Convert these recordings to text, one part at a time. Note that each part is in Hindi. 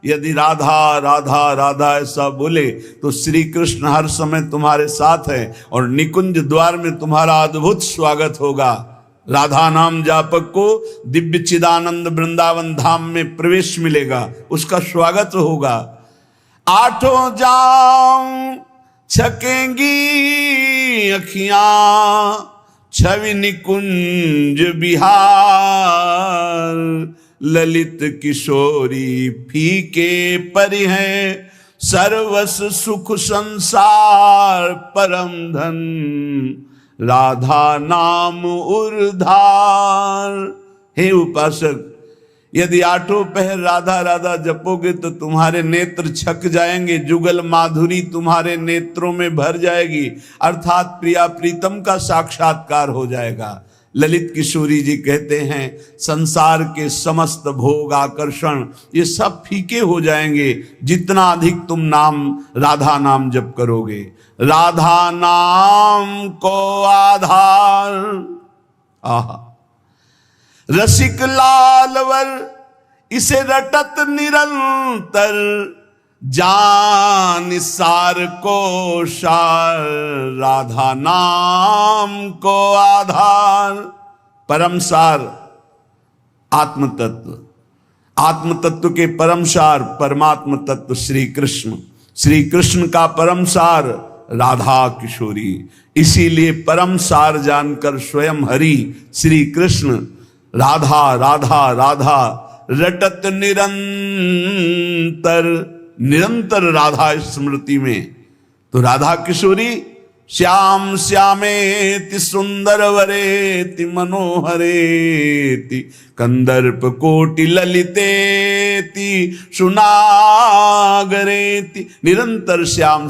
यदि राधा राधा राधा ऐसा बोले तो श्री कृष्ण हर समय तुम्हारे साथ है और निकुंज द्वार में तुम्हारा अद्भुत स्वागत होगा। राधा नाम जापक को दिव्य चिदानंद वृंदावन धाम में प्रवेश मिलेगा, उसका स्वागत होगा। आठों जाम छकेंगी अखियां छवि निकुंज बिहार, ललित किशोरी फीके परि हैं सर्वस सुख संसार, परम धन राधा नाम उर्धार। हे उपासक, यदि आठों पहर राधा राधा जपोगे तो तुम्हारे नेत्र छक जाएंगे, जुगल माधुरी तुम्हारे नेत्रों में भर जाएगी, अर्थात प्रिया प्रीतम का साक्षात्कार हो जाएगा। ललित किशोरी जी कहते हैं संसार के समस्त भोग आकर्षण ये सब फीके हो जाएंगे जितना अधिक तुम नाम राधा नाम जप करोगे। राधा नाम को आधार, आहा रसिक लालवर इसे रटत निरंतर, जान सार को सार राधा नाम को आधार। परम सार आत्म तत्व, आत्म तत्व के परम सार परमात्म तत्व श्री कृष्ण, श्री कृष्ण का परम सार राधा किशोरी। इसीलिए परम सार जानकर स्वयं हरि श्री कृष्ण राधा राधा राधा रटत निरंतर, निरंतर राधा स्मृति में। तो राधा किशोरी श्याम श्यामेति सुंदर वरेति मनोहरेति, कंदर्प कोटि ललितेति सुनागरेति। निरंतर श्याम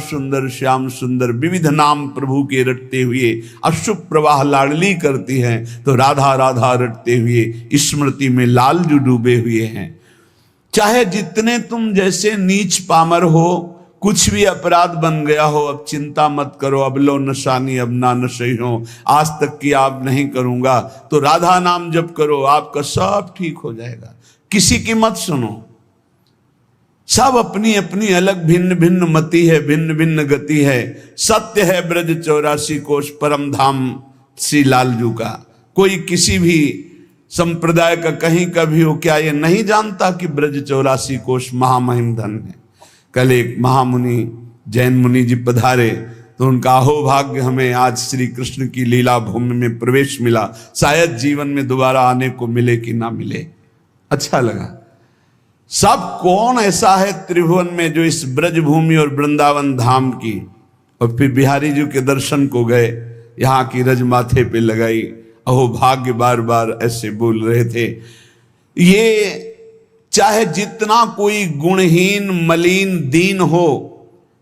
सुंदर विविध नाम प्रभु के रटते हुए अशुभ प्रवाह लाडली करती हैं, तो राधा राधा रटते हुए स्मृति में लालजू डूबे हुए हैं। चाहे जितने तुम जैसे नीच पामर हो, कुछ भी अपराध बन गया हो, अब चिंता मत करो, अब लो नशानी अब ना नशे हो, आज तक की आप नहीं करूंगा, तो राधा नाम जप करो, आपका सब ठीक हो जाएगा। किसी की मत सुनो, सब अपनी अपनी अलग भिन्न भिन्न मति है, भिन्न भिन्न गति है। सत्य है ब्रज 84 कोश परम धाम श्री लालजू का। कोई किसी भी संप्रदाय का कहीं का भी हो, क्या ये नहीं जानता कि ब्रज 84 कोश महामहिम धन है। कल एक महामुनि जैन मुनि जी पधारे तो उनका अहोभाग्य हमें आज श्री कृष्ण की लीला भूमि में प्रवेश मिला, शायद जीवन में दोबारा आने को मिले कि ना मिले। अच्छा लगा। सब कौन ऐसा है त्रिभुवन में जो इस ब्रज भूमि और वृंदावन धाम की, और फिर बिहारी जी के दर्शन को गए, यहाँ की रज माथे पे लगाई, अहोभाग्य बार बार ऐसे बोल रहे थे। ये चाहे जितना कोई गुणहीन मलिन दीन हो,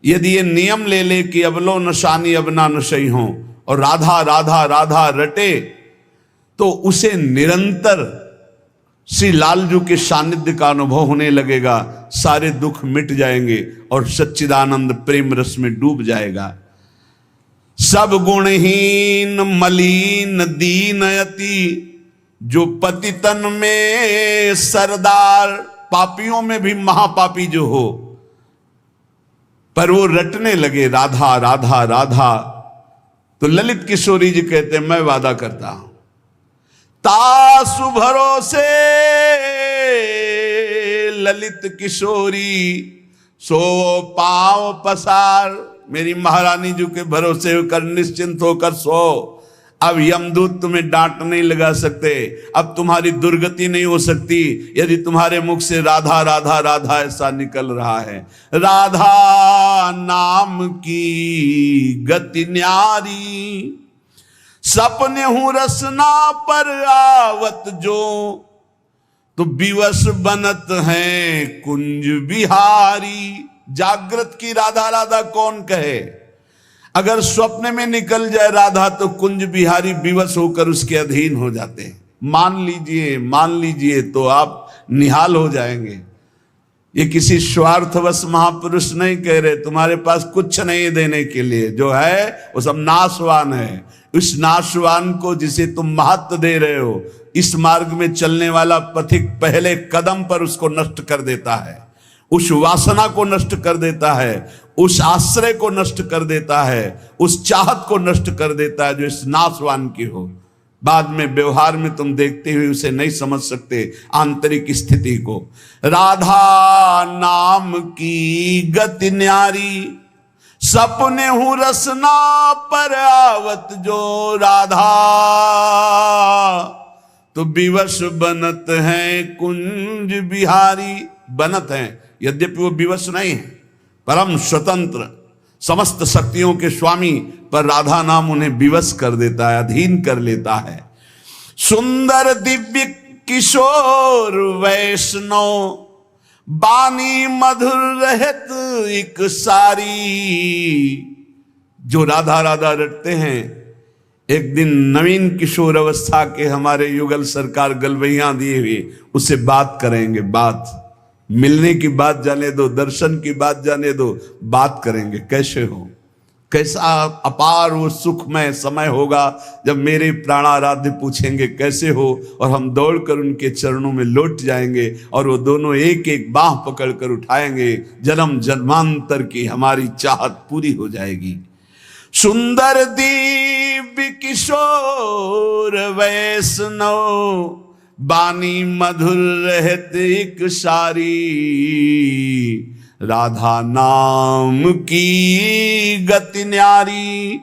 यदि ये नियम ले ले कि अब लो नशानी अब ना नशई हो और राधा राधा राधा रटे, तो उसे निरंतर श्री लालजू के सानिध्य का अनुभव होने लगेगा, सारे दुख मिट जाएंगे और सच्चिदानंद प्रेम रस में डूब जाएगा। सब गुणहीन मलिन दीन यति, जो पतितन में सरदार, पापियों में भी महापापी जो हो, पर वो रटने लगे राधा राधा राधा, तो ललित किशोरी जी कहते हैं मैं वादा करता हूं तासु भरोसे ललित किशोरी सो पांव पसार। मेरी महारानी जी के भरोसे होकर निश्चिंत होकर सो। अब यमदूत तुम्हें डांट नहीं लगा सकते, अब तुम्हारी दुर्गति नहीं हो सकती यदि तुम्हारे मुख से राधा राधा राधा ऐसा निकल रहा है। राधा नाम की गति न्यारी, सपने हूं रसना पर आवत जो, तो विवश बनत है कुंज बिहारी। जागृत की राधा राधा कौन कहे, अगर स्वप्न में निकल जाए राधा तो कुंज बिहारी विवश होकर उसके अधीन हो जाते हैं। मान लीजिए तो आप निहाल हो जाएंगे। ये किसी स्वार्थवश महापुरुष नहीं कह रहे, तुम्हारे पास कुछ नहीं देने के लिए, जो है वो सब नाशवान है। उस नाशवान को जिसे तुम महत्व दे रहे हो, इस मार्ग में चलने वाला पथिक पहले कदम पर उसको नष्ट कर देता है। उस वासना को नष्ट कर देता है, उस आश्रय को नष्ट कर देता है, उस चाहत को नष्ट कर देता है जो इस नाशवान की हो। बाद में व्यवहार में तुम देखते हुए उसे नहीं समझ सकते आंतरिक स्थिति को। राधा नाम की गति न्यारी, सपने हूं रसना पर आवत जो राधा, तो विवश बनत है कुंज बिहारी। बनत हैं, यद्यपि वो विवश नहीं है, परम स्वतंत्र समस्त शक्तियों के स्वामी, पर राधा नाम उन्हें विवश कर देता है, अधीन कर लेता है। सुंदर दिव्य किशोर वैष्णव, बानी मधुर रहत एक सारी। जो राधा राधा रटते हैं, एक दिन नवीन किशोर अवस्था के हमारे युगल सरकार गलवैया दिए हुए उससे बात करेंगे। बात मिलने की बात जाने दो, दर्शन की बात जाने दो, बात करेंगे कैसे हो, कैसा अपार वो सुखमय समय होगा जब मेरे प्राणाराध्य पूछेंगे कैसे हो, और हम दौड़कर उनके चरणों में लौट जाएंगे और वो दोनों एक एक बाह पकड़कर उठाएंगे। जन्म जन्मांतर की हमारी चाहत पूरी हो जाएगी। सुंदर दिव्य किशोर वैष्णव, बानी मधुर रहत एक सारी। राधा नाम की गति न्यारी।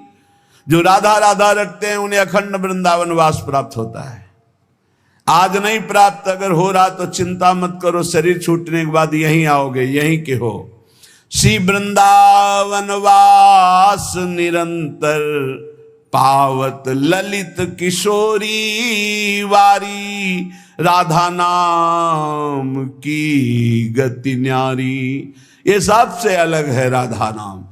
जो राधा राधा रटते हैं उन्हें अखंड वृंदावन वास प्राप्त होता है। आज नहीं प्राप्त, अगर हो रहा तो चिंता मत करो, शरीर छूटने के बाद यहीं आओगे, यहीं के हो। श्री वृंदावन वास निरंतर, पावत ललित किशोरी वारी। राधा नाम की गति न्यारी। ये सबसे अलग है राधा नाम।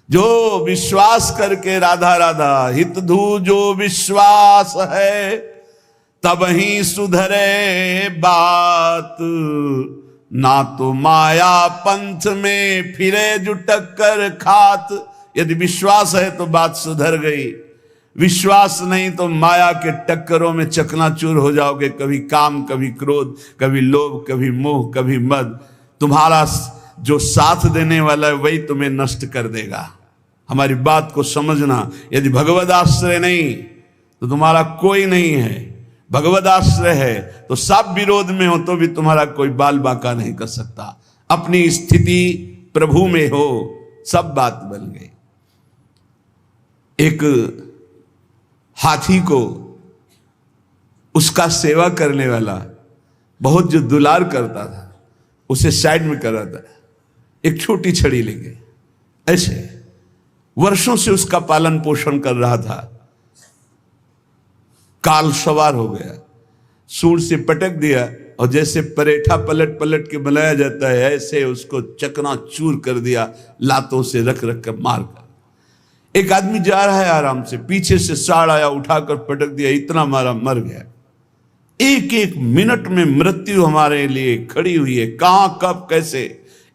जो विश्वास करके राधा राधा हित धू जो विश्वास है, तब ही सुधरे बात। ना तो माया पंथ में फिरे जो टक्कर खात। यदि विश्वास है तो बात सुधर गई, विश्वास नहीं तो माया के टक्करों में चकनाचूर हो जाओगे। कभी काम, कभी क्रोध, कभी लोभ, कभी मोह, कभी मद। तुम्हारा जो साथ देने वाला है वही तुम्हें नष्ट कर देगा। हमारी बात को समझना। यदि भगवद आश्रय नहीं तो तुम्हारा कोई नहीं है, भगवद आश्रय है तो सब विरोध में हो तो भी तुम्हारा कोई बाल बाका नहीं कर सकता। अपनी स्थिति प्रभु में हो, सब बात बन गई। एक हाथी को उसका सेवा करने वाला बहुत जो दुलार करता था, उसे साइड में कर रहा था, एक छोटी छड़ी लेके ऐसे वर्षों से उसका पालन पोषण कर रहा था। काल सवार हो गया, सूंड से पटक दिया और जैसे परेठा पलट पलट के बनाया जाता है ऐसे उसको चकनाचूर कर दिया, लातों से रख रख कर मार कर। एक आदमी जा रहा है आराम से, पीछे से साड़ आया, उठाकर पटक दिया, इतना मारा, मर गया। एक एक मिनट में मृत्यु हमारे लिए खड़ी हुई है, कहां कब कैसे।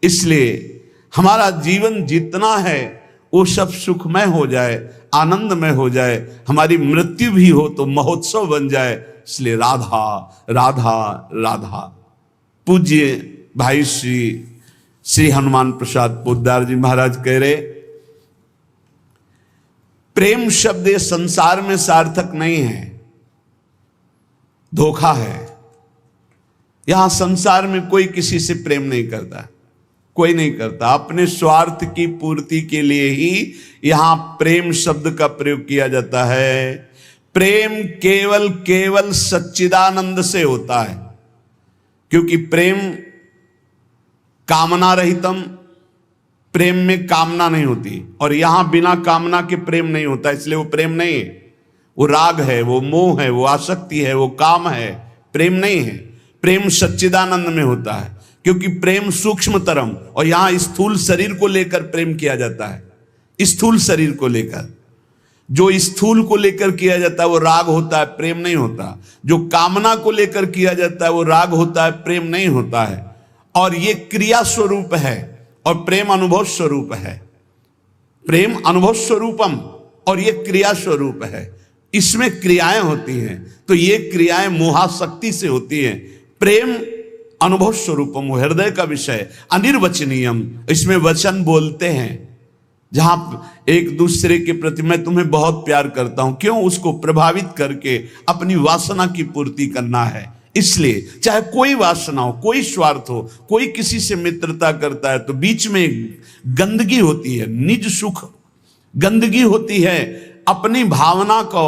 इसलिए हमारा जीवन जितना है वो सब सुखमय हो जाए, आनंदमय हो जाए, हमारी मृत्यु भी हो तो महोत्सव बन जाए। इसलिए राधा राधा राधा। पूज्य भाई श्री हनुमान प्रसाद पोद्दार जी महाराज कह रहे, प्रेम शब्द ये संसार में सार्थक नहीं है, धोखा है। यहां संसार में कोई किसी से प्रेम नहीं करता, कोई नहीं करता। अपने स्वार्थ की पूर्ति के लिए ही यहां प्रेम शब्द का प्रयोग किया जाता है। प्रेम केवल केवल सच्चिदानंद से होता है, क्योंकि प्रेम कामना रहितम, प्रेम में कामना नहीं होती, और यहां बिना कामना के प्रेम नहीं होता, इसलिए वो प्रेम नहीं है। वो राग है, वो मोह है, वो आसक्ति है, वो काम है, प्रेम नहीं है। प्रेम सच्चिदानंद में होता है, क्योंकि प्रेम सूक्ष्मतरम, और यहां स्थूल शरीर को लेकर प्रेम किया जाता है। स्थूल शरीर को लेकर, जो स्थूल को लेकर किया जाता है वो राग होता है, प्रेम नहीं होता। जो कामना को लेकर किया जाता है वो राग होता है, प्रेम नहीं होता है। और ये क्रिया स्वरूप है और प्रेम अनुभव स्वरूप है। प्रेम अनुभव स्वरूपम और ये क्रिया स्वरूप है। इसमें क्रियाएं होती हैं, तो ये क्रियाएं मोहाशक्ति से होती हैं। प्रेम अनुभव स्वरूपम, हृदय का विषय, अनिर्वचनीयम, इसमें वचन बोलते हैं। जहां एक दूसरे के प्रति मैं तुम्हें बहुत प्यार करता हूं, क्यों? उसको प्रभावित करके अपनी वासना की पूर्ति करना है। इसलिए चाहे कोई वासना हो, कोई स्वार्थ हो, कोई किसी से मित्रता करता है तो बीच में गंदगी होती है, निज सुख गंदगी होती है। अपनी भावना को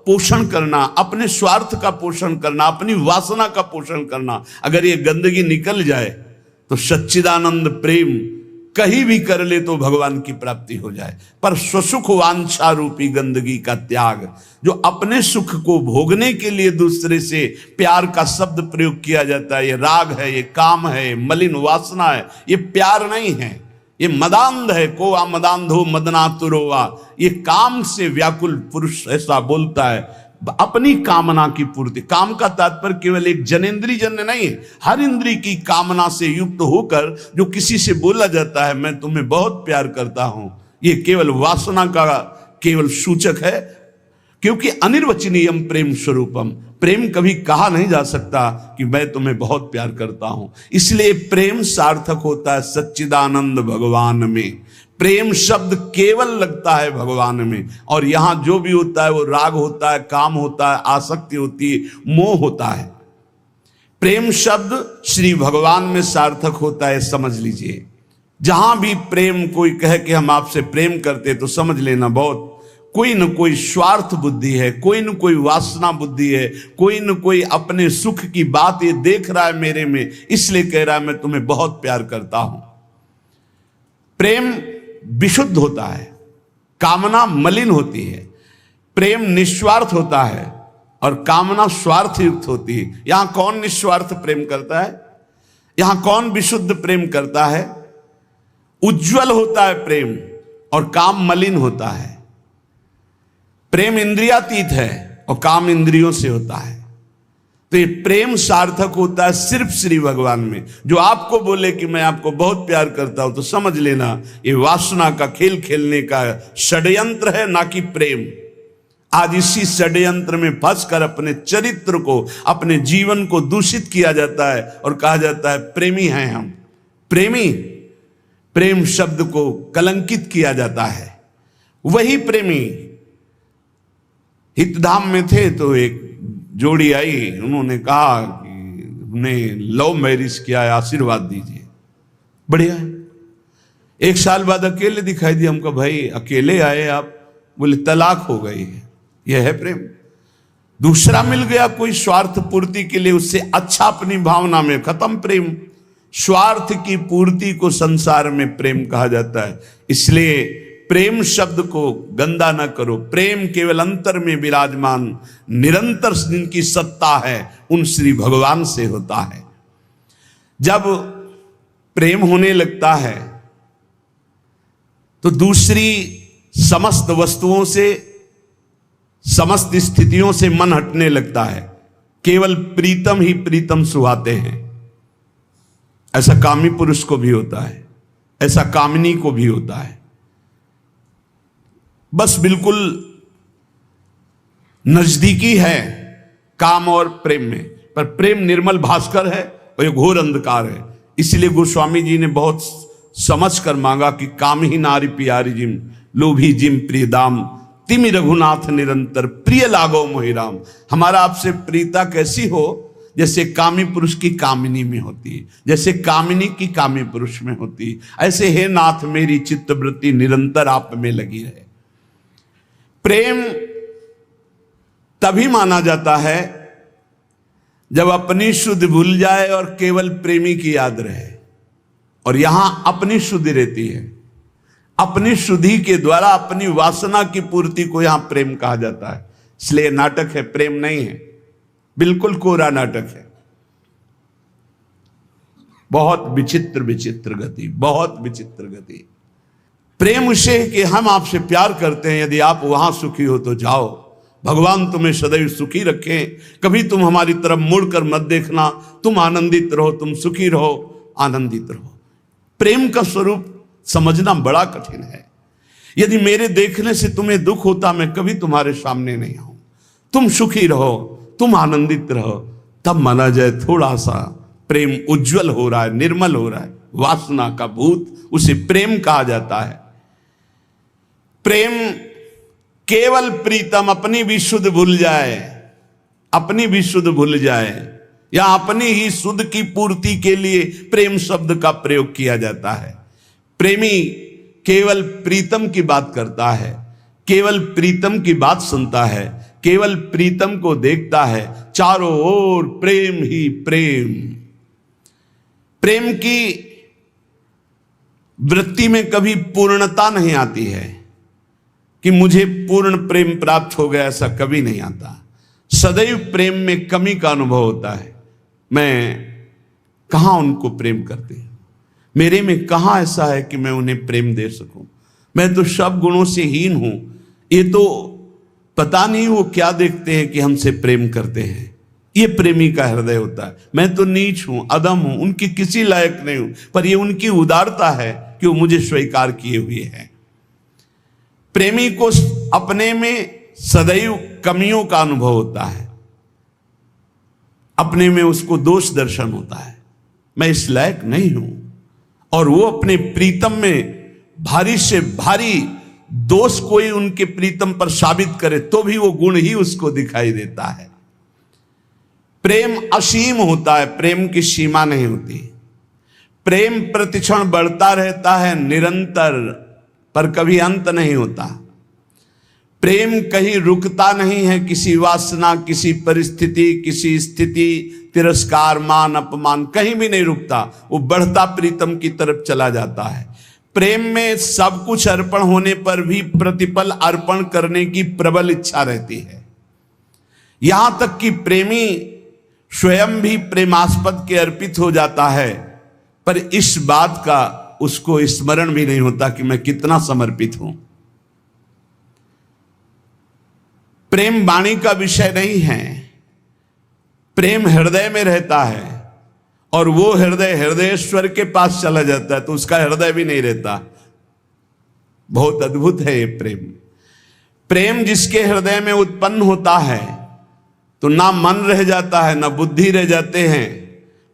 पोषण करना, अपने स्वार्थ का पोषण करना, अपनी वासना का पोषण करना, अगर ये गंदगी निकल जाए तो सच्चिदानंद प्रेम कहीं भी कर ले तो भगवान की प्राप्ति हो जाए। पर स्वसुख वांछा रूपी गंदगी का त्याग, जो अपने सुख को भोगने के लिए दूसरे से प्यार का शब्द प्रयोग किया जाता है, ये राग है, ये काम है, ये मलिन वासना है, ये प्यार नहीं है, ये मदांध है। को आ मदांधो मदनातुरोवा, ये काम से व्याकुल पुरुष ऐसा बोलता है। अपनी कामना की पूर्ति, काम का तात्पर्य केवल एक जनेंद्रिय जन्य नहीं है, हर इंद्रिय की कामना से युक्त होकर जो किसी से बोला जाता है मैं तुम्हें बहुत प्यार करता हूं, ये केवल वासना का केवल सूचक है। क्योंकि अनिर्वचनीयम प्रेम स्वरूपम, प्रेम कभी कहा नहीं जा सकता कि मैं तुम्हें बहुत प्यार करता हूं। इसलिए प्रेम सार्थक होता है सच्चिदानंद भगवान में। प्रेम शब्द केवल लगता है भगवान में, और यहां जो भी होता है वो राग होता है, काम होता है, आसक्ति होती है, मोह होता है। प्रेम शब्द श्री भगवान में सार्थक होता है, समझ लीजिए। जहां भी प्रेम कोई कहे कि हम आपसे प्रेम करते, तो समझ लेना बहुत कोई न कोई स्वार्थ बुद्धि है, कोई न कोई वासना बुद्धि है, कोई न कोई अपने सुख की बात ये देख रहा है मेरे में, इसलिए कह रहा है मैं तुम्हें बहुत प्यार करता हूं। प्रेम विशुद्ध होता है, कामना मलिन होती है। प्रेम निस्वार्थ होता है और कामना स्वार्थ युक्त होती है। यहां कौन निस्वार्थ प्रेम करता है? यहां कौन विशुद्ध प्रेम करता है? उज्जवल होता है प्रेम और काम मलिन होता है। प्रेम इंद्रियातीत है और काम इंद्रियों से होता है। तो ये प्रेम सार्थक होता है सिर्फ श्री भगवान में। जो आपको बोले कि मैं आपको बहुत प्यार करता हूं, तो समझ लेना ये वासना का खेल खेलने का षड्यंत्र है, ना कि प्रेम। आज इसी षड्यंत्र में फंसकर अपने चरित्र को, अपने जीवन को दूषित किया जाता है और कहा जाता है प्रेमी हैं हम। प्रेमी, प्रेम शब्द को कलंकित किया जाता है। वही प्रेमी हितधाम में थे तो एक जोड़ी आई, उन्होंने कहा कि हमने लव मैरिज किया है, आशीर्वाद दीजिए। बढ़िया है। एक साल बाद अकेले दिखाई दिया। हमको भाई अकेले आए आप? बोले तलाक हो गई है। यह है प्रेम। दूसरा मिल गया कोई स्वार्थ पूर्ति के लिए, उससे अच्छा अपनी भावना में, खत्म प्रेम। स्वार्थ की पूर्ति को संसार में प्रेम कहा जाता है। इसलिए प्रेम शब्द को गंदा न करो। प्रेम केवल अंतर में विराजमान निरंतर जिनकी सत्ता है उन श्री भगवान से होता है। जब प्रेम होने लगता है तो दूसरी समस्त वस्तुओं से, समस्त स्थितियों से मन हटने लगता है। केवल प्रीतम ही प्रीतम सुहाते हैं। ऐसा कामी पुरुष को भी होता है, ऐसा कामिनी को भी होता है। बस बिल्कुल नजदीकी है काम और प्रेम में, पर प्रेम निर्मल भास्कर है और ये घोर अंधकार है। इसलिए गोस्वामी जी ने बहुत समझ कर मांगा कि काम ही नारी प्यारी जिम, लोभी जिम प्रिय दाम, तिमि रघुनाथ निरंतर प्रिय लागो मोहिराम। हमारा आपसे प्रीता कैसी हो? जैसे कामी पुरुष की कामिनी में होती है, जैसे कामिनी की कामी पुरुष में होती है, ऐसे हे नाथ मेरी चित्तवृत्ति निरंतर आप में लगी रहे। प्रेम तभी माना जाता है जब अपनी शुद्ध भूल जाए और केवल प्रेमी की याद रहे। और यहां अपनी शुद्धि रहती है। अपनी शुद्धि के द्वारा अपनी वासना की पूर्ति को यहां प्रेम कहा जाता है। इसलिए नाटक है, प्रेम नहीं है। बिल्कुल कोरा नाटक है। बहुत विचित्र विचित्र गति, बहुत विचित्र गति। प्रेम उसे कि हम आपसे प्यार करते हैं, यदि आप वहां सुखी हो तो जाओ, भगवान तुम्हें सदैव सुखी रखें, कभी तुम हमारी तरफ मुड़कर मत देखना, तुम आनंदित रहो, तुम सुखी रहो, आनंदित रहो। प्रेम का स्वरूप समझना बड़ा कठिन है। यदि मेरे देखने से तुम्हें दुख होता, मैं कभी तुम्हारे सामने नहीं आऊं। तुम सुखी रहो, तुम आनंदित रहो, तब माना जाए थोड़ा सा प्रेम उज्जवल हो रहा है, निर्मल हो रहा है, वासना का भूत, उसे प्रेम कहा जाता है। प्रेम केवल प्रीतम अपनी भी शुद्ध भूल जाए, अपनी भी शुद्ध भूल जाए, या अपनी ही शुद्ध की पूर्ति के लिए प्रेम शब्द का प्रयोग किया जाता है। प्रेमी केवल प्रीतम की बात करता है, केवल प्रीतम की बात सुनता है, केवल प्रीतम को देखता है, चारों ओर प्रेम ही प्रेम। प्रेम की वृत्ति में कभी पूर्णता नहीं आती है कि मुझे पूर्ण प्रेम प्राप्त हो गया, ऐसा कभी नहीं आता। सदैव प्रेम में कमी का अनुभव होता है। मैं कहां उनको प्रेम करती हूं, मेरे में कहां ऐसा है कि मैं उन्हें प्रेम दे सकूं। मैं तो सब गुणों से हीन हूं, ये तो पता नहीं वो क्या देखते हैं कि हमसे प्रेम करते हैं। ये प्रेमी का हृदय होता है। मैं तो नीच हूं, अदम हूं, उनकी किसी लायक नहीं हूं, पर ये उनकी उदारता है कि वो मुझे स्वीकार किए हुए हैं। प्रेमी को अपने में सदैव कमियों का अनुभव होता है, अपने में उसको दोष दर्शन होता है, मैं इस लायक नहीं हूं। और वो अपने प्रीतम में भारी से भारी दोष कोई उनके प्रीतम पर साबित करे तो भी वो गुण ही उसको दिखाई देता है। प्रेम असीम होता है, प्रेम की सीमा नहीं होती। प्रेम प्रतिक्षण बढ़ता रहता है निरंतर, पर कभी अंत नहीं होता। प्रेम कहीं रुकता नहीं है, किसी वासना, किसी परिस्थिति, किसी स्थिति, तिरस्कार, मान, अपमान, कहीं भी नहीं रुकता। वो बढ़ता प्रीतम की तरफ चला जाता है। प्रेम में सब कुछ अर्पण होने पर भी प्रतिपल अर्पण करने की प्रबल इच्छा रहती है। यहां तक कि प्रेमी स्वयं भी प्रेमास्पद के अर्पित हो जाता है, पर इस बात का उसको स्मरण भी नहीं होता कि मैं कितना समर्पित हूं। प्रेम वाणी का विषय नहीं है, प्रेम हृदय में रहता है, और वो हृदय हृदयेश्वर के पास चला जाता है तो उसका हृदय भी नहीं रहता। बहुत अद्भुत है ये प्रेम। प्रेम जिसके हृदय में उत्पन्न होता है तो ना मन रह जाता है, ना बुद्धि रह जाते हैं।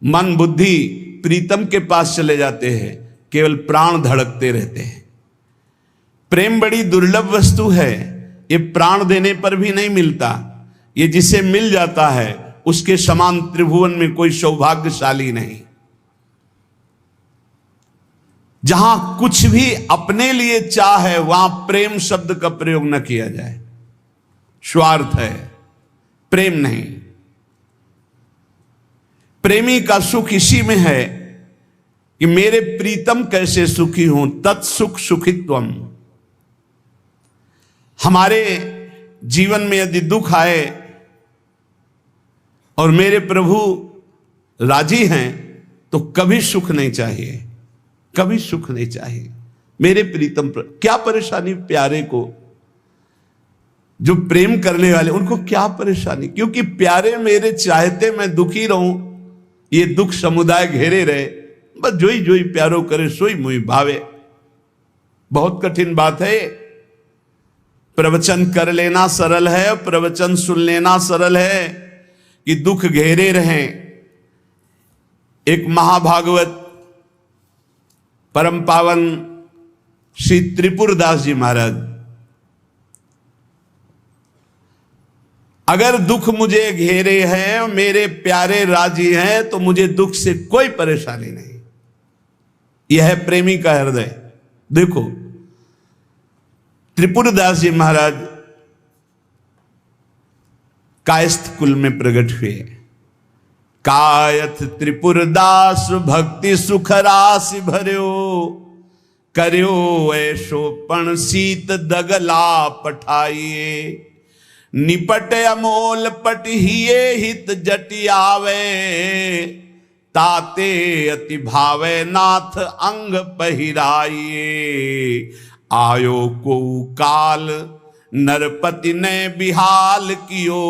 मन बुद्धि प्रीतम के पास चले जाते हैं, केवल प्राण धड़कते रहते हैं। प्रेम बड़ी दुर्लभ वस्तु है, ये प्राण देने पर भी नहीं मिलता। ये जिसे मिल जाता है उसके समान त्रिभुवन में कोई सौभाग्यशाली नहीं। जहां कुछ भी अपने लिए चाह है वहां प्रेम शब्द का प्रयोग न किया जाए। स्वार्थ है, प्रेम नहीं। प्रेमी का सुख इसी में है कि मेरे प्रीतम कैसे सुखी हों, तत्सुख सुखित्वम। हमारे जीवन में यदि दुख आए और मेरे प्रभु राजी हैं तो कभी सुख नहीं चाहिए, कभी सुख नहीं चाहिए। मेरे प्रीतम पर क्या परेशानी, प्यारे को जो प्रेम करने वाले उनको क्या परेशानी, क्योंकि प्यारे मेरे चाहते मैं दुखी रहूं, ये दुख समुदाय घेरे रहे, बस जोई जोई प्यारो करे सोई मुई भावे। बहुत कठिन बात है। प्रवचन कर लेना सरल है, प्रवचन सुन लेना सरल है कि दुख घेरे रहें। एक महाभागवत परम पावन श्री त्रिपुरदास जी महाराज, अगर दुख मुझे घेरे हैं, मेरे प्यारे राजी हैं, तो मुझे दुख से कोई परेशानी नहीं। यह है प्रेमी का हृदय। देखो त्रिपुरदास जी महाराज कायस्थ कुल में प्रकट हुए। कायथ त्रिपुरदास भक्ति सुख राशि भर्यो, कर्यो ऐसो पण सीत दगला पठाइए। निपट अमोल पटहिए हित जटियावे, ताते अति भावे नाथ अंग पहिराइए। आयो को काल नरपति ने बिहाल कियो,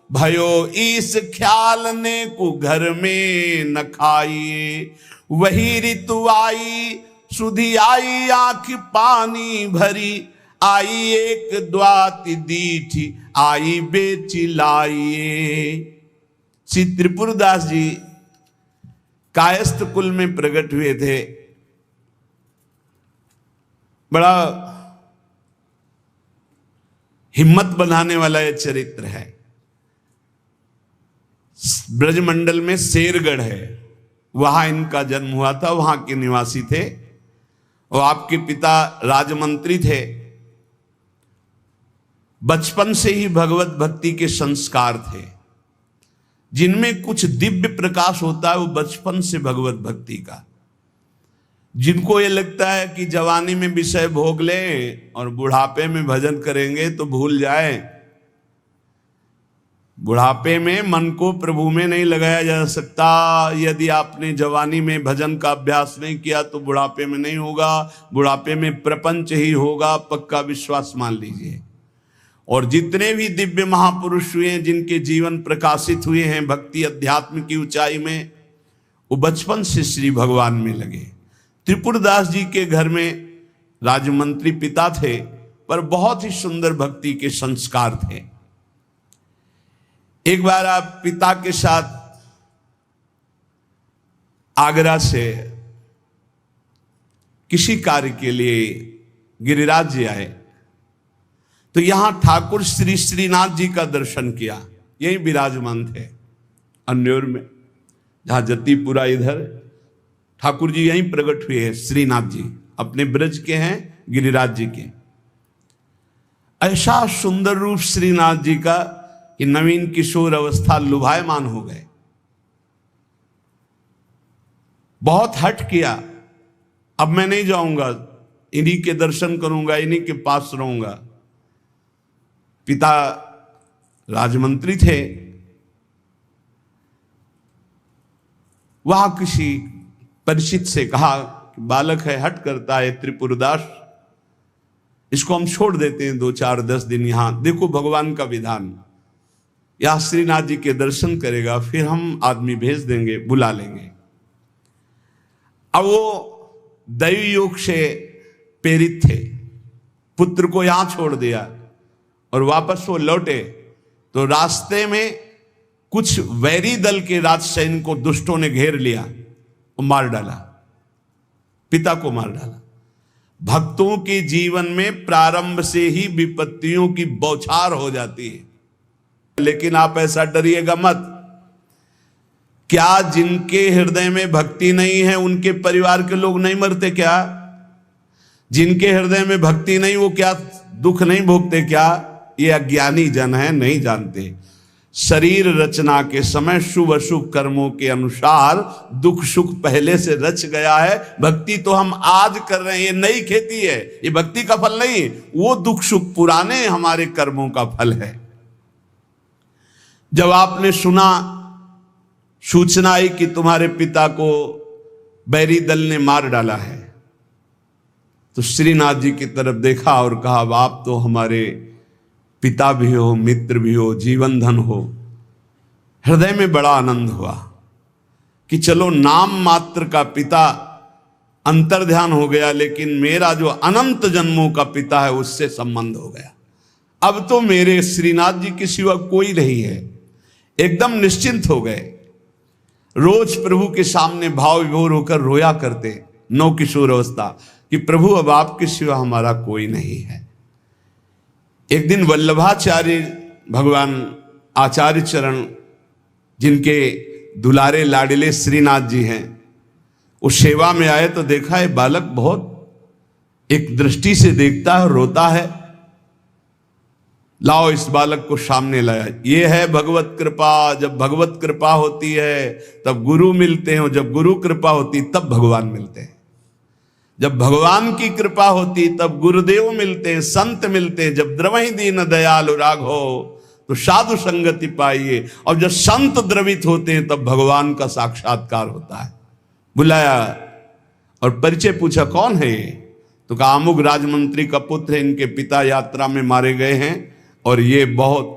भयो इस ख्याल ने को घर में न खाइए। वही ऋतु आई सुधी आई आंख पानी भरी, आई एक द्वाति दीठी आई बेची लाइए। श्री त्रिपुरदास जी कायस्थ कुल में प्रकट हुए थे। बड़ा हिम्मत बनाने वाला यह चरित्र है। ब्रजमंडल में शेरगढ़ है, वहां इनका जन्म हुआ था, वहां के निवासी थे। और आपके पिता राजमंत्री थे। बचपन से ही भगवत भक्ति के संस्कार थे। जिनमें कुछ दिव्य प्रकाश होता है वो बचपन से भगवत भक्ति का। जिनको ये लगता है कि जवानी में विषय भोग लें और बुढ़ापे में भजन करेंगे तो भूल जाए। बुढ़ापे में मन को प्रभु में नहीं लगाया जा सकता। यदि आपने जवानी में भजन का अभ्यास नहीं किया तो बुढ़ापे में नहीं होगा। बुढ़ापे में प्रपंच ही होगा, पक्का विश्वास मान लीजिए। और जितने भी दिव्य महापुरुष हुए हैं, जिनके जीवन प्रकाशित हुए हैं भक्ति अध्यात्म की ऊंचाई में, वो बचपन से श्री भगवान में लगे। त्रिपुरदास जी के घर में राजमंत्री पिता थे, पर बहुत ही सुंदर भक्ति के संस्कार थे। एक बार आप पिता के साथ आगरा से किसी कार्य के लिए गिरिराज जी आए, तो यहां ठाकुर श्री श्रीनाथ जी का दर्शन किया। यही विराजमान थे अन्योर में, जहां जतीपुरा इधर ठाकुर जी यहीं प्रकट हुए हैं। श्रीनाथ जी अपने ब्रज के हैं, गिरिराज जी के। ऐसा सुंदर रूप श्रीनाथ जी का कि नवीन किशोर अवस्था लुभायमान हो गए। बहुत हट किया, अब मैं नहीं जाऊंगा, इन्हीं के दर्शन करूंगा, इन्हीं के पास रहूंगा। पिता राजमंत्री थे, वहां किसी परिचित से कहा कि बालक है, हट करता है त्रिपुरदास, इसको हम छोड़ देते हैं 2-4-10 दिन यहां। देखो भगवान का विधान, यहां श्रीनाथ जी के दर्शन करेगा, फिर हम आदमी भेज देंगे, बुला लेंगे। अब वो दैवी योग से प्रेरित थे, पुत्र को यहां छोड़ दिया और वापस वो लौटे तो रास्ते में कुछ वैरी दल के राजसैनिक को दुष्टों ने घेर लिया और मार डाला, पिता को मार डाला। भक्तों के जीवन में प्रारंभ से ही विपत्तियों की बौछार हो जाती है, लेकिन आप ऐसा डरिएगा मत। क्या जिनके हृदय में भक्ति नहीं है उनके परिवार के लोग नहीं मरते क्या? जिनके हृदय में भक्ति नहीं वो क्या दुख नहीं भोगते क्या? ये अज्ञानी जन है, नहीं जानते। शरीर रचना के समय शुभ अशुभ कर्मों के अनुसार दुख सुख पहले से रच गया है। भक्ति तो हम आज कर रहे हैं, ये नई खेती है, ये भक्ति का फल नहीं। वो दुख सुख पुराने हमारे कर्मों का फल है। जब आपने सुना, सूचना आई कि तुम्हारे पिता को बैरी दल ने मार डाला है, तो श्रीनाथ जी की तरफ देखा और कहा, आप तो हमारे पिता भी हो, मित्र भी हो, जीवन धन हो। हृदय में बड़ा आनंद हुआ कि चलो नाम मात्र का पिता अंतर्ध्यान हो गया, लेकिन मेरा जो अनंत जन्मों का पिता है उससे संबंध हो गया। अब तो मेरे श्रीनाथ जी के सिवा कोई नहीं है। एकदम निश्चिंत हो गए। रोज प्रभु के सामने भाव विभोर होकर रोया करते, नौ किशोर अवस्था, कि प्रभु अब आपके सिवा हमारा कोई नहीं है। एक दिन वल्लभाचार्य भगवान आचार्य चरण, जिनके दुलारे लाडले श्रीनाथ जी हैं, वो सेवा में आए तो देखा है बालक बहुत एक दृष्टि से देखता है, रोता है। लाओ इस बालक को सामने लाया। ये है भगवत कृपा। जब भगवत कृपा होती है तब गुरु मिलते हैं, और जब गुरु कृपा होती तब भगवान मिलते हैं। जब भगवान की कृपा होती तब गुरुदेव मिलते हैं, संत मिलते हैं। जब द्रवहि दीन दयालु राघो तो साधु संगति पाइए। और जब संत द्रवित होते हैं तब भगवान का साक्षात्कार होता है। बुलाया और परिचय पूछा, कौन है ये? तो कहा, अमुक राजमंत्री का पुत्र है, इनके पिता यात्रा में मारे गए हैं। और ये बहुत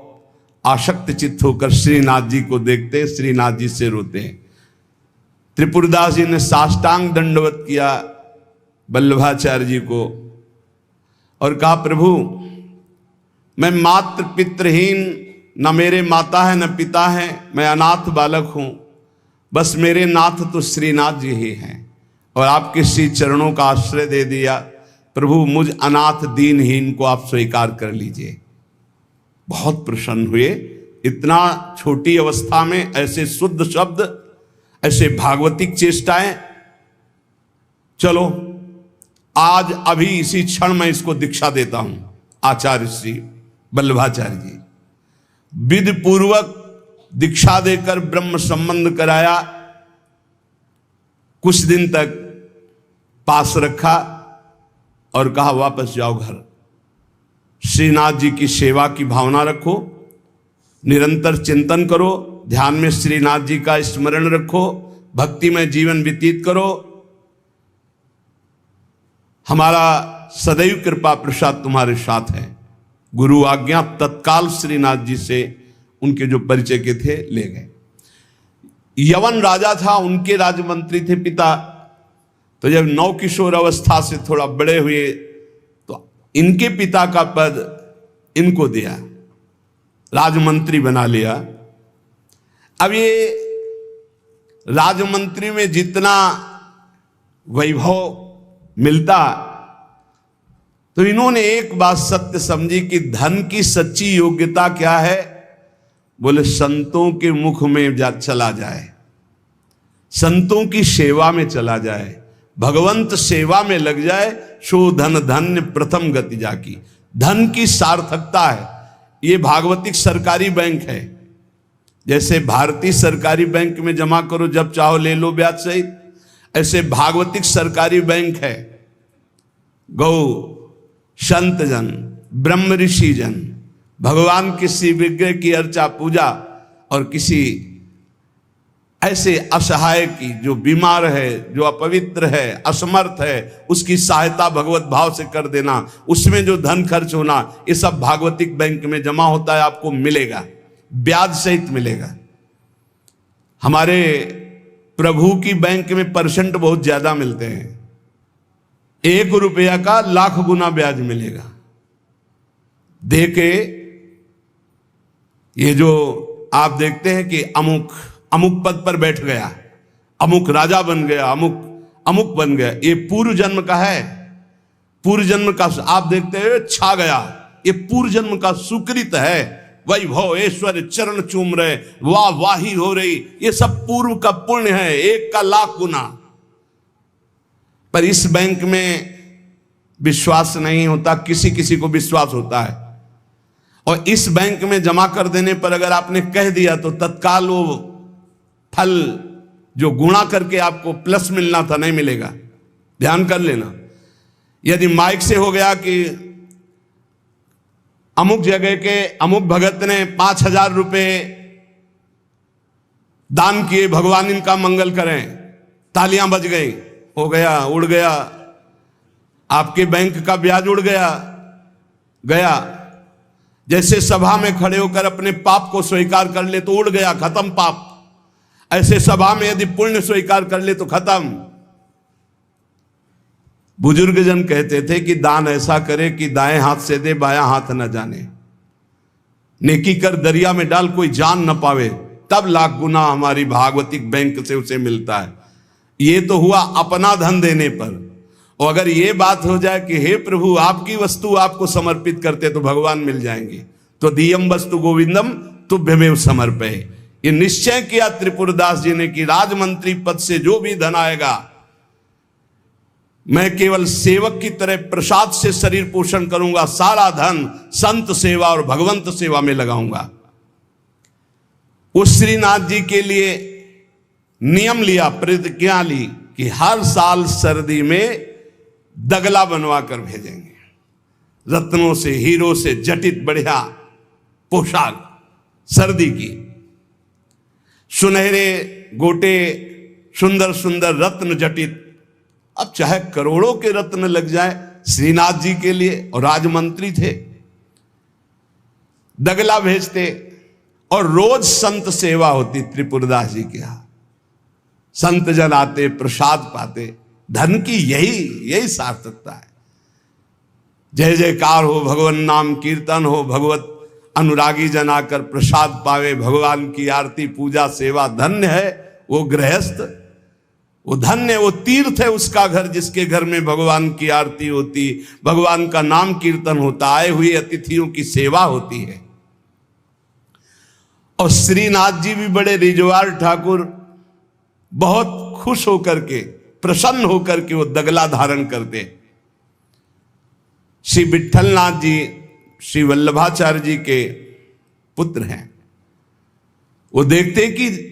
आसक्त चित्त होकर श्रीनाथ जी को देखते, श्रीनाथ जी से रोते हैं। त्रिपुरदास जी ने साष्टांग दंडवत किया वल्लभाचार्य जी को और कहा, प्रभु मैं मात्र पितृहीन, न मेरे माता है न पिता है, मैं अनाथ बालक हूं। बस मेरे नाथ तो श्रीनाथ जी ही हैं और आपके श्री चरणों का आश्रय दे दिया। प्रभु मुझ अनाथ दीनहीन को आप स्वीकार कर लीजिए। बहुत प्रसन्न हुए। इतना छोटी अवस्था में ऐसे शुद्ध शब्द, ऐसे भागवतिक चेष्टाएं। चलो आज अभी इसी क्षण मैं इसको दीक्षा देता हूं। आचार्य श्री वल्लभाचार्य जी विधि पूर्वक दीक्षा देकर ब्रह्म संबंध कराया। कुछ दिन तक पास रखा और कहा वापस जाओ घर। श्रीनाथ जी की सेवा की भावना रखो, निरंतर चिंतन करो, ध्यान में श्रीनाथ जी का स्मरण रखो, भक्ति में जीवन व्यतीत करो। हमारा सदैव कृपा प्रसाद तुम्हारे साथ है। गुरु आज्ञा तत्काल श्रीनाथ जी से उनके जो परिचय के थे ले गए। यवन राजा था, उनके राजमंत्री थे पिता। तो जब नौ किशोर अवस्था से थोड़ा बड़े हुए तो इनके पिता का पद इनको दिया, राजमंत्री बना लिया। अब ये राजमंत्री में जितना वैभव मिलता, तो इन्होंने एक बात सत्य समझी कि धन की सच्ची योग्यता क्या है। बोले संतों के मुख में चला जाए, संतों की सेवा में चला जाए, भगवंत सेवा में लग जाए, सो धन धन्य प्रथम गति जाकी। धन की सार्थकता है। ये भागवतिक सरकारी बैंक है। जैसे भारतीय सरकारी बैंक में जमा करो जब चाहो ले लो ब्याज सहित, ऐसे भागवतिक सरकारी बैंक है। गौ संत जन, ब्रह्म ऋषि जन, भगवान किसी विग्रह की अर्चा पूजा और किसी ऐसे असहाय की जो बीमार है, जो अपवित्र है, असमर्थ है, उसकी सहायता भगवत भाव से कर देना, उसमें जो धन खर्च होना, ये सब भागवतिक बैंक में जमा होता है। आपको मिलेगा, ब्याज सहित मिलेगा। हमारे प्रभु की बैंक में परसेंट बहुत ज्यादा मिलते हैं। 1 रुपया का लाख गुना ब्याज मिलेगा। दे के ये जो आप देखते हैं कि अमुक पद पर बैठ गया, अमुक राजा बन गया, अमुक बन गया, ये पूर्व जन्म का है। पूर्व जन्म का आप देखते हैं छा गया, ये पूर्व जन्म का सुकृत है। वैभव ऐश्वर्य चरण चूम रहे, वाह वाही हो रही, ये सब पूर्व का पुण्य है, 1 का लाख गुना। पर इस बैंक में विश्वास नहीं होता, किसी किसी को विश्वास होता है। और इस बैंक में जमा कर देने पर अगर आपने कह दिया तो तत्काल वो फल जो गुणा करके आपको प्लस मिलना था नहीं मिलेगा। ध्यान कर लेना। यदि माइक से हो गया कि अमुक जगह के अमुक भगत ने 5,000 रुपए दान किए, भगवान इनका मंगल करें, तालियां बज गई, हो गया, उड़ गया, आपके बैंक का ब्याज उड़ गया। जैसे सभा में खड़े होकर अपने पाप को स्वीकार कर ले तो उड़ गया, खत्म पाप। ऐसे सभा में यदि पुण्य स्वीकार कर ले तो खत्म। बुजुर्ग जन कहते थे कि दान ऐसा करे कि दाएं हाथ से दे, बायां हाथ न जाने। नेकी कर दरिया में डाल, कोई जान न पावे, तब लाख गुना हमारी भागवतिक बैंक से उसे मिलता है। ये तो हुआ अपना धन देने पर। और अगर ये बात हो जाए कि हे प्रभु आपकी वस्तु आपको समर्पित करते तो भगवान मिल जाएंगे, तो दियम वस्तु गोविंदम तुभ्यमेव समर्पये। ये निश्चय किया त्रिपुरदास जी ने कि राजमंत्री पद से जो भी धन आएगा मैं केवल सेवक की तरह प्रसाद से शरीर पोषण करूंगा, सारा धन संत सेवा और भगवंत सेवा में लगाऊंगा। उस श्रीनाथ जी के लिए नियम लिया, प्रतिज्ञा ली कि हर साल सर्दी में दगला बनवा कर भेजेंगे, रत्नों से हीरो से जटित बढ़िया पोशाक, सर्दी की सुनहरे गोटे, सुंदर सुंदर रत्न जटित। अब चाहे करोड़ों के रत्न लग जाए श्रीनाथ जी के लिए, और राजमंत्री थे, दगला भेजते। और रोज संत सेवा होती त्रिपुरदास जी के यहां, संत जन आते, प्रसाद पाते। धन की यही सार्थकता है। जय जयकार हो, भगवान नाम कीर्तन हो, भगवत अनुरागी जन आकर प्रसाद पावे, भगवान की आरती पूजा सेवा, धन्य है वो गृहस्थ, वो धन्य, वो तीर्थ है उसका घर जिसके घर में भगवान की आरती होती, भगवान का नाम कीर्तन होता, आए हुए अतिथियों की सेवा होती है। और श्रीनाथ जी भी बड़े रिजवार ठाकुर, बहुत खुश होकर के, प्रसन्न होकर के वो दगला धारण करते। श्री विठलनाथ जी श्री वल्लभाचार्य जी के पुत्र हैं। वो देखते कि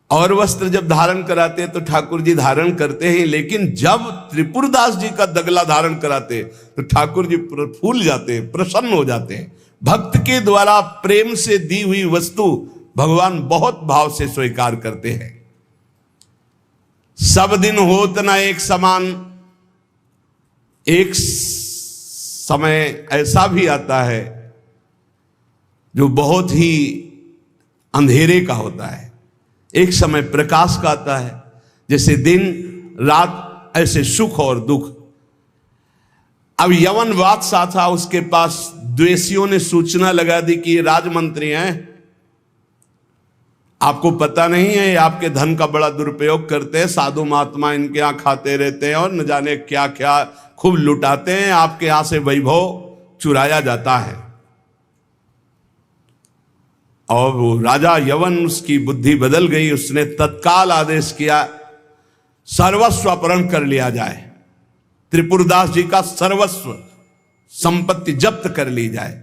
और वस्त्र जब धारण कराते तो ठाकुर जी धारण करते हैं, लेकिन जब त्रिपुरदास जी का दगला धारण कराते तो ठाकुर जी फूल जाते हैं, प्रसन्न हो जाते हैं। भक्त के द्वारा प्रेम से दी हुई वस्तु भगवान बहुत भाव से स्वीकार करते हैं। सब दिन होत न एक समान, एक समय ऐसा भी आता है जो बहुत ही अंधेरे का होता है, एक समय प्रकाश का आता है। जैसे दिन रात ऐसे सुख और दुख। अब यवन बादशाह था, उसके पास द्वेषियों ने सूचना लगा दी कि ये राजमंत्री हैं, आपको पता नहीं है, ये आपके धन का बड़ा दुरुपयोग करते हैं, साधु महात्मा इनके यहाँ खाते रहते हैं और न जाने क्या क्या खूब लुटाते हैं, आपके यहां से वैभव चुराया जाता है। और वो राजा यवन, उसकी बुद्धि बदल गई, उसने तत्काल आदेश किया सर्वस्व अपहरण कर लिया जाए, त्रिपुरदास जी का सर्वस्व संपत्ति जब्त कर ली जाए।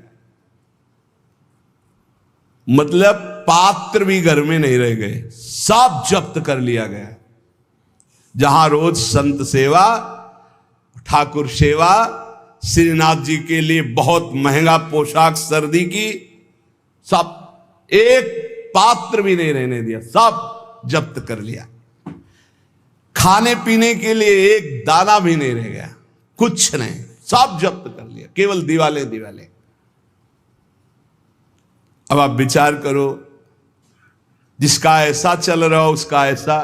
मतलब पात्र भी घर में नहीं रह गए, सब जब्त कर लिया गया। जहां रोज संत सेवा, ठाकुर सेवा, श्रीनाथ जी के लिए बहुत महंगा पोशाक सर्दी की, सब, एक पात्र भी नहीं रहने दिया, सब जब्त कर लिया। खाने पीने के लिए एक दाना भी नहीं रह गया, कुछ नहीं, सब जब्त कर लिया, केवल दीवाले दीवाले। अब आप विचार करो, जिसका ऐसा चल रहा हो उसका ऐसा,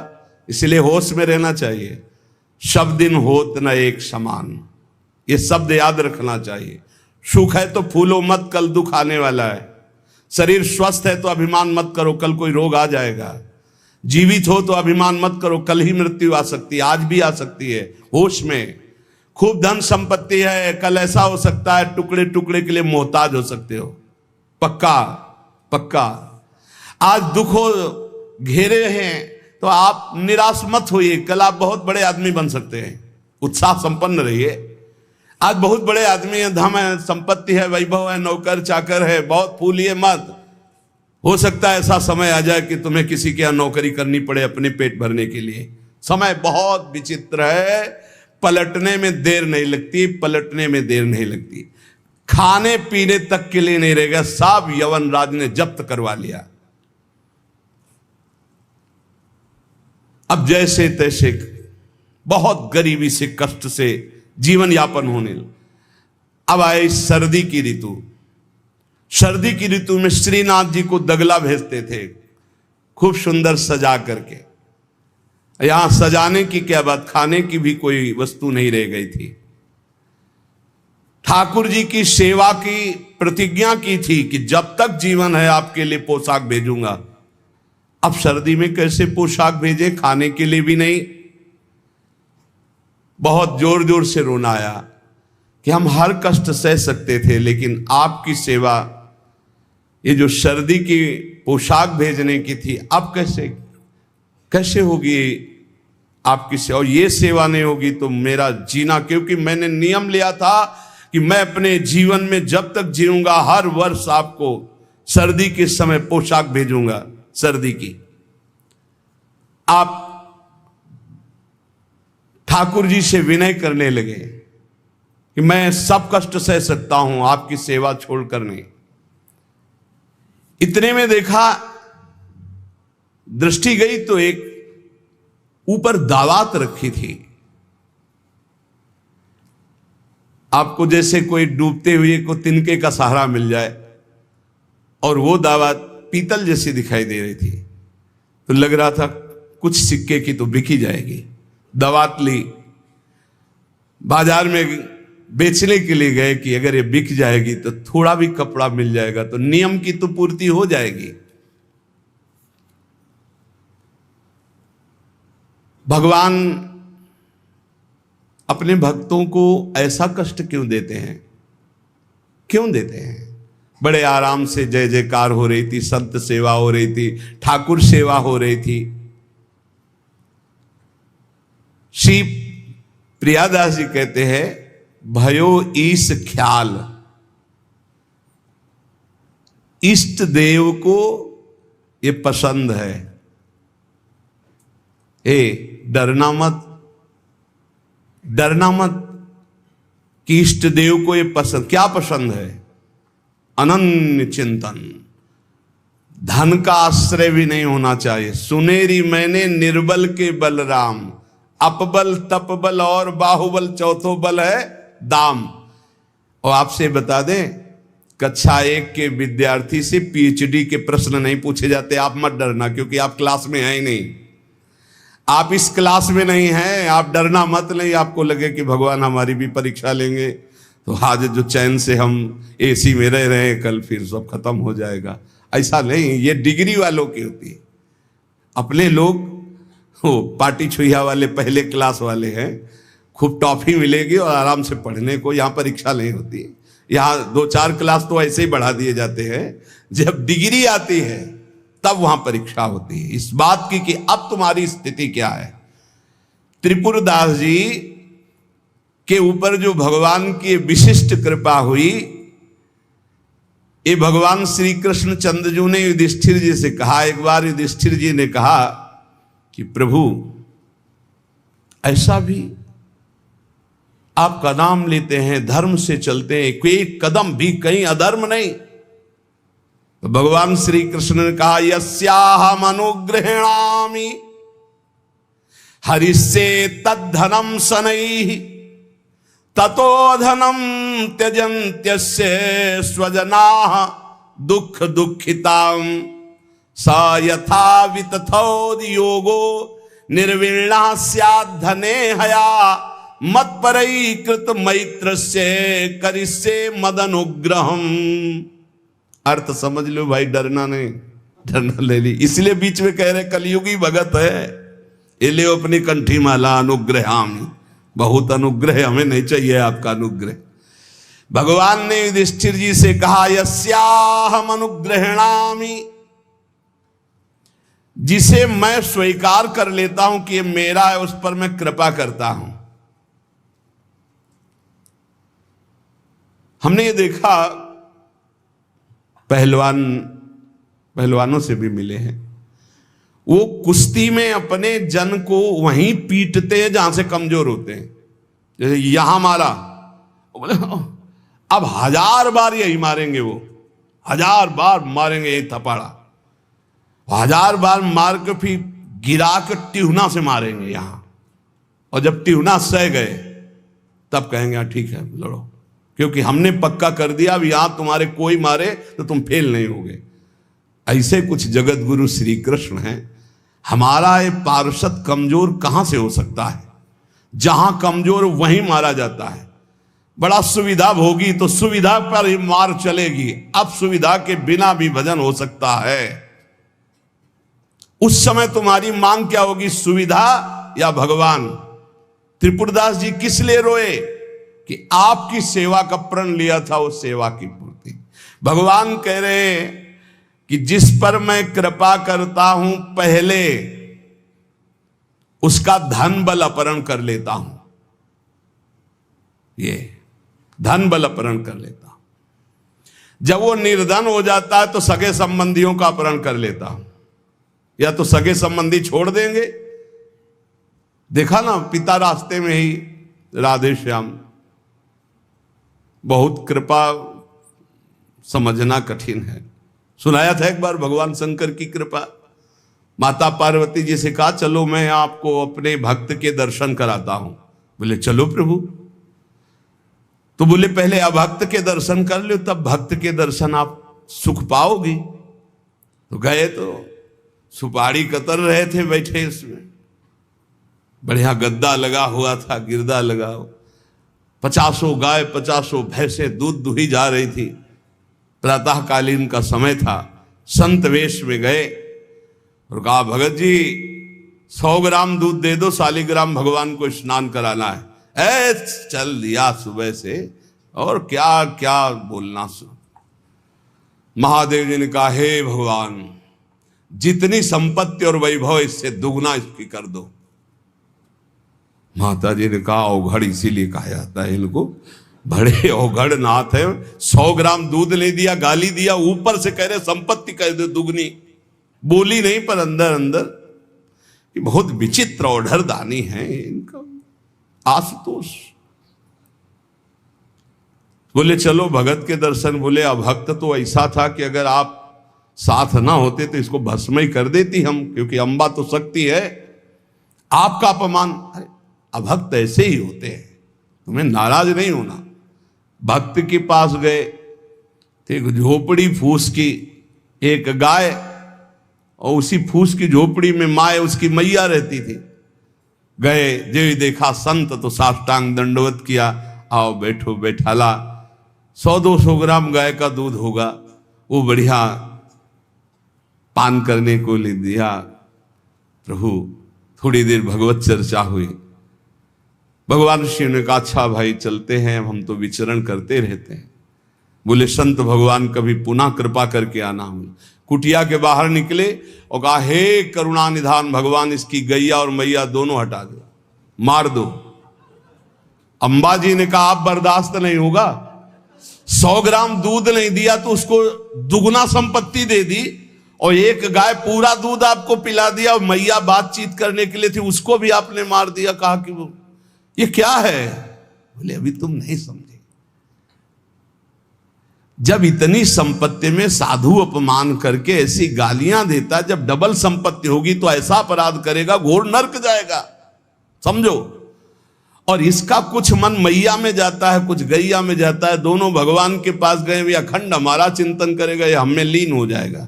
इसलिए होश में रहना चाहिए। सब दिन होत न एक समान, ये शब्द याद रखना चाहिए। सुख है तो फूलो मत, कल दुख आने वाला है। शरीर स्वस्थ है तो अभिमान मत करो, कल कोई रोग आ जाएगा। जीवित हो तो अभिमान मत करो, कल ही मृत्यु आ सकती है, आज भी आ सकती है। होश में, खूब धन संपत्ति है, कल ऐसा हो सकता है टुकड़े टुकड़े के लिए मोहताज हो सकते हो। पक्का पक्का। आज दुखों घेरे हैं तो आप निराश मत होइए, कल आप बहुत बड़े आदमी बन सकते हैं। उत्साह संपन्न रहिए। आज बहुत बड़े आदमी हैं, धन है, संपत्ति है, वैभव है, नौकर चाकर है, बहुत फूलिए मत। हो सकता है ऐसा समय आ जाए कि तुम्हें किसी के यहाँ नौकरी करनी पड़े अपने पेट भरने के लिए। समय बहुत विचित्र है, पलटने में देर नहीं लगती, पलटने में देर नहीं लगती। खाने पीने तक के लिए नहीं रहेगा, सब यवन राज ने जब्त करवा लिया। अब जैसे तैसे बहुत गरीबी से, कष्ट से जीवन यापन होने लगा। अब आए सर्दी की ऋतु। सर्दी की ऋतु में श्रीनाथ जी को दगला भेजते थे, खूब सुंदर सजा करके। यहां सजाने की क्या बात, खाने की भी कोई वस्तु नहीं रह गई थी। ठाकुर जी की सेवा की प्रतिज्ञा की थी कि जब तक जीवन है आपके लिए पोशाक भेजूंगा। अब सर्दी में कैसे पोशाक भेजे, खाने के लिए भी नहीं। बहुत जोर जोर से रोना आया कि हम हर कष्ट सह सकते थे, लेकिन आपकी सेवा, ये जो सर्दी की पोशाक भेजने की थी, अब कैसे होगी आपकी सेवा। और ये सेवा नहीं होगी तो मेरा जीना, क्योंकि मैंने नियम लिया था कि मैं अपने जीवन में जब तक जीऊंगा हर वर्ष आपको सर्दी के समय पोशाक भेजूंगा, सर्दी की। आप ठाकुर जी से विनय करने लगे कि मैं सब कष्ट सह सकता हूं, आपकी सेवा छोड़कर नहीं। इतने में देखा, दृष्टि गई तो एक ऊपर दावात रखी थी। आपको जैसे कोई डूबते हुए को तिनके का सहारा मिल जाए, और वो दावत पीतल जैसी दिखाई दे रही थी, तो लग रहा था कुछ सिक्के की तो बिकी जाएगी। दावत ली, बाजार में बेचने के लिए गए कि अगर ये बिक जाएगी तो थोड़ा भी कपड़ा मिल जाएगा तो नियम की तो पूर्ति हो जाएगी। भगवान अपने भक्तों को ऐसा कष्ट क्यों देते हैं? क्यों देते हैं? बड़े आराम से जय जयकार हो रही थी, संत सेवा हो रही थी, ठाकुर सेवा हो रही थी। श्री प्रियादास जी कहते हैं, भयो ईश ख्याल, इष्ट देव को ये पसंद है। डरना मत, डरना मत कि इष्ट देव को ये पसंद। क्या पसंद है? अनन्य चिंतन। धन का आश्रय भी नहीं होना चाहिए। सुनेरी मैंने निर्बल के बलराम, अपबल तपबल और बाहुबल, चौथो बल है दाम। और आपसे बता दें, कक्षा 1 के विद्यार्थी से पीएचडी के प्रश्न नहीं पूछे जाते। आप मत डरना, क्योंकि आप क्लास में हैं ही नहीं। आप इस क्लास में नहीं हैं, आप डरना मत। नहीं आपको लगे कि भगवान हमारी भी परीक्षा लेंगे तो आज जो चैन से हम एसी में रह रहे हैं, कल फिर सब खत्म हो जाएगा। ऐसा नहीं, ये डिग्री वालों की होती है। अपने लोग वो पार्टी छुइया वाले पहले क्लास वाले हैं, खूब टॉफी मिलेगी और आराम से पढ़ने को। यहाँ परीक्षा नहीं होती। यहाँ 2-4 क्लास तो ऐसे ही बढ़ा दिए जाते हैं। जब डिग्री आती है तब वहां परीक्षा होती है, इस बात की कि अब तुम्हारी स्थिति क्या है। त्रिपुरदास जी के ऊपर जो भगवान की विशिष्ट कृपा हुई, ये भगवान श्री कृष्ण चंद्रजू ने युधिष्ठिर जी से कहा। एक बार युधिष्ठिर जी ने कहा कि प्रभु, ऐसा भी आपका नाम लेते हैं, धर्म से चलते हैं, कोई कदम भी कहीं अधर्म नहीं। तो भगवान श्री कृष्ण ने कहा, यस्याहम अनुग्रहेणामि हरिस्ये तद्धनम शनैः ततो धनम त्यजन्त्यस्य स्वजनाः दुख दुःखितां स यथा वितथोद्योगो निर्विण्णः स्यात् धने हया मत्परैकृत मैत्रस्य करिष्ये मदनुग्रहम्। अर्थ समझ लो भाई, डरना नहीं, डरना ले ली। इसलिए बीच में कह रहे कलयुगी भगत है, ये ले अपनी कंठी माला अनुग्रहामि। बहुत अनुग्रह, हमें नहीं चाहिए आपका अनुग्रह। भगवान ने युधिष्ठिर जी से कहा, यस्याहम अनुग्रहेणामि, जिसे मैं स्वीकार कर लेता हूं कि ये मेरा है, उस पर मैं कृपा करता हूं। हमने ये देखा, पहलवानों से भी मिले हैं, वो कुश्ती में अपने जन को वहीं पीटते हैं जहां से कमजोर होते हैं। जैसे यहां मारा, बोले अब 1000 बार यही मारेंगे, वो 1000 बार मारेंगे ये थपाड़ा, 1000 बार मार के फिर गिरा के टिहुना से मारेंगे यहां। और जब टिहुना सह गए तब कहेंगे ठीक है लड़ो, क्योंकि हमने पक्का कर दिया अब यहां तुम्हारे कोई मारे तो तुम फेल नहीं होगे। ऐसे कुछ जगत गुरु श्री कृष्ण हैं। हमारा ये पार्षद कमजोर कहां से हो सकता है? जहां कमजोर वहीं मारा जाता है। बड़ा सुविधा भोगी तो सुविधा पर ही मार चलेगी, अब सुविधा के बिना भी भजन हो सकता है। उस समय तुम्हारी मांग क्या होगी, सुविधा या भगवान? त्रिपुरदास जी किस लिए रोए? कि आपकी सेवा का प्रण लिया था, वो सेवा की पूर्ति। भगवान कह रहे हैं कि जिस पर मैं कृपा करता हूं पहले उसका धन बल अपहरण कर लेता हूं। ये धन बल अपहरण कर लेता हूं। जब वो निर्धन हो जाता है तो सगे संबंधियों का अपहरण कर लेता हूं, या तो सगे संबंधी छोड़ देंगे। देखा ना, पिता रास्ते में ही राधे श्याम। बहुत कृपा समझना कठिन है। सुनाया था एक बार भगवान शंकर की कृपा। माता पार्वती जी से कहा चलो मैं आपको अपने भक्त के दर्शन कराता हूं। बोले चलो प्रभु। तो बोले पहले अभक्त के दर्शन कर लो, तब भक्त के दर्शन आप सुख पाओगी। तो गए तो सुपारी कतर रहे थे बैठे, इसमें बढ़िया गद्दा लगा हुआ था, गिरदा लगा, 50 गाय 50 भैंसे दूध दुही जा रही थी। प्रातःकालीन का समय था। संत वेश में गए और कहा भगत जी 100 ग्राम दूध दे दो, शालिग्राम भगवान को स्नान कराना है। चल दिया सुबह से, और क्या क्या बोलना। महादेव जी ने कहा, हे भगवान, जितनी संपत्ति और वैभव इससे दुगना इसकी कर दो। माता जी ने कहा, अवघड़ इसीलिए कहा जाता है इनको, बड़े अवघड़ नाथ है। 100 ग्राम दूध ले दिया, गाली दिया, ऊपर से कह रहे संपत्ति कह दो दुगनी। बोली नहीं पर अंदर अंदर कि बहुत विचित्र औढ़र दानी है इनका। आशुतोष बोले चलो भगत के दर्शन। बोले अभक्त तो ऐसा था कि अगर आप साथ ना होते तो इसको भस्म ही कर देती हम, क्योंकि अंबा तो शक्ति है, आपका अपमान। अरे अभक्त ऐसे ही होते हैं, तुम्हें नाराज नहीं होना। भक्त के पास गए, एक झोपड़ी फूस की, एक गाय, और उसी फूस की झोपड़ी में माए उसकी मैया रहती थी। गए, जो देखा संत तो साष्टांग दंडवत किया, आओ बैठो बैठाला। 100-200 ग्राम गाय का दूध होगा, वो बढ़िया पान करने को ले दिया। प्रभु थोड़ी देर भगवत चर्चा हुई। भगवान शिव ने कहा, अच्छा भाई चलते हैं, हम तो विचरण करते रहते हैं। बोले संत भगवान कभी पुनः कृपा करके आना। हम कुटिया के बाहर निकले और कहा, हे करुणा निधान भगवान, इसकी गैया और मैया दोनों हटा दो, मार दो। अंबा जी ने कहा, आप बर्दाश्त नहीं होगा। 100 ग्राम दूध नहीं दिया तो उसको दुगना संपत्ति दे दी, और एक गाय पूरा दूध आपको पिला दिया, और मैया बातचीत करने के लिए थी उसको भी आपने मार दिया। कहा कि वो ये क्या है? बोले अभी तुम नहीं समझे। जब इतनी संपत्ति में साधु अपमान करके ऐसी गालियां देता, जब डबल संपत्ति होगी तो ऐसा अपराध करेगा, घोर नरक जाएगा, समझो। और इसका कुछ मन मैया में जाता है, कुछ गैया में जाता है। दोनों भगवान के पास गए, भी अखंड हमारा चिंतन करेगा, ये हमें लीन हो जाएगा।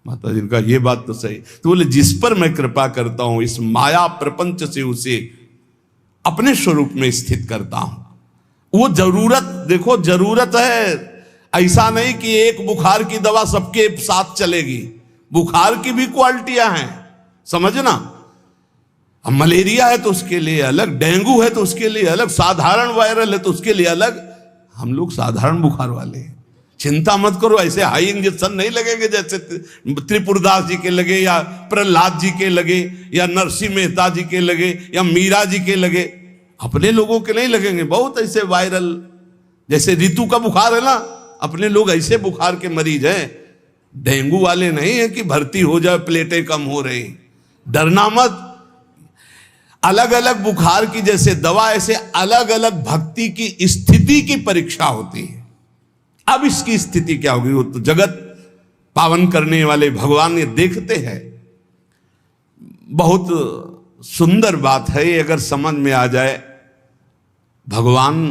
माता जी का ये बात तो सही। तो बोले जिस पर मैं कृपा करता हूं, इस माया प्रपंच से उसे अपने स्वरूप में स्थित करता हूं। वो जरूरत, देखो जरूरत है, ऐसा नहीं कि एक बुखार की दवा सबके साथ चलेगी। बुखार की भी क्वालिटियां हैं, समझना। अब मलेरिया है तो उसके लिए अलग, डेंगू है तो उसके लिए अलग, साधारण वायरल है तो उसके लिए अलग। हम लोग साधारण बुखार वाले हैं, चिंता मत करो। ऐसे हाई इंजेक्शन नहीं लगेंगे जैसे त्रिपुरदास जी के लगे, या प्रहलाद जी के लगे, या नरसिंह मेहता जी के लगे, या मीरा जी के लगे। अपने लोगों के नहीं लगेंगे। बहुत ऐसे वायरल, जैसे ऋतु का बुखार है ना, अपने लोग ऐसे बुखार के मरीज हैं। डेंगू वाले नहीं है कि भर्ती हो जाए, प्लेटें कम हो रही। डरना मत। अलग अलग बुखार की जैसे दवा, ऐसे अलग अलग भक्ति की स्थिति की परीक्षा होती है। अब इसकी स्थिति क्या होगी, वो तो जगत पावन करने वाले भगवान ये देखते हैं। बहुत सुंदर बात है ये, अगर समझ में आ जाए। भगवान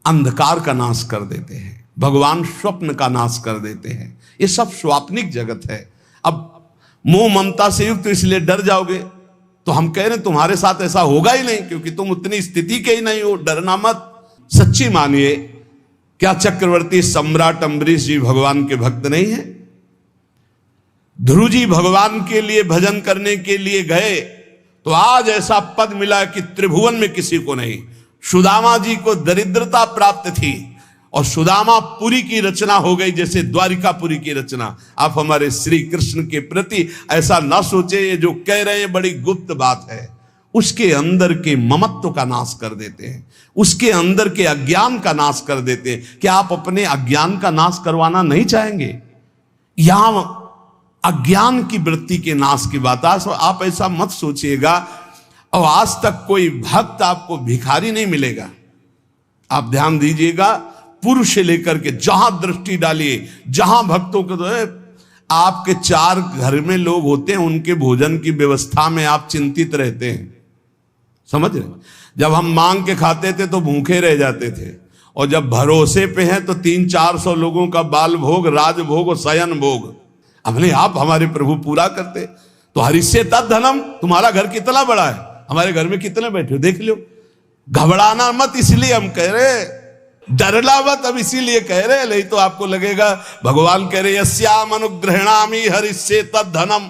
अंधकार का नाश कर देते हैं, भगवान स्वप्न का नाश कर देते हैं। ये सब स्वाप्निक जगत है। अब मोह ममता से युक्त, तो इसलिए डर जाओगे। तो हम कह रहे हैं तुम्हारे साथ ऐसा होगा ही नहीं, क्योंकि तुम उतनी स्थिति के ही नहीं हो। डरना मत, सच्ची मानिए। क्या चक्रवर्ती सम्राट अम्बरीश जी भगवान के भक्त नहीं है? ध्रुव जी भगवान के लिए भजन करने के लिए गए तो आज ऐसा पद मिला कि त्रिभुवन में किसी को नहीं। सुदामा जी को दरिद्रता प्राप्त थी, और सुदामापुरी की रचना हो गई जैसे द्वारिकापुरी की रचना। आप हमारे श्री कृष्ण के प्रति ऐसा ना सोचे, ये जो कह रहे हैं बड़ी गुप्त बात है। उसके अंदर के ममत्व का नाश कर देते हैं, उसके अंदर के अज्ञान का नाश कर देते हैं। क्या आप अपने अज्ञान का नाश करवाना नहीं चाहेंगे? यहां अज्ञान की वृत्ति के नाश की बात। आप ऐसा मत सोचिएगा। और आज तक कोई भक्त आपको भिखारी नहीं मिलेगा। आप ध्यान दीजिएगा, पुरुष से लेकर के जहां दृष्टि डालिए, जहां भक्तों को, तो आपके 4 घर में लोग होते हैं, उनके भोजन की व्यवस्था में आप चिंतित रहते हैं। समझ रहे? जब हम मांग के खाते थे तो भूखे रह जाते थे, और जब भरोसे पे हैं तो 300-400 लोगों का बाल भोग, राज भोग और शयन भोग अपने आप हमारे प्रभु पूरा करते। तो हरिष्ये तद धनम, तुम्हारा घर कितना बड़ा है, हमारे घर में कितने बैठे हो देख लो। घबराना मत, इसलिए हम कह रहे, डरना मत। अब इसीलिए कह रहे, नहीं तो आपको लगेगा भगवान कह रहे यस्याम अनुग्रहणामि हरिष्ये तद धनम।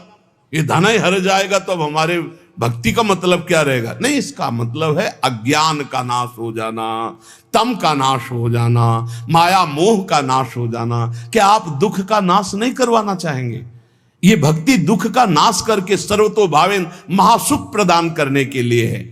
ये धन ही हर जाएगा तो अब हमारे भक्ति का मतलब क्या रहेगा? नहीं, इसका मतलब है अज्ञान का नाश हो जाना, तम का नाश हो जाना, माया मोह का नाश हो जाना। क्या आप दुख का नाश नहीं करवाना चाहेंगे? ये भक्ति दुख का नाश करके सर्वतोभावेन महासुख प्रदान करने के लिए है।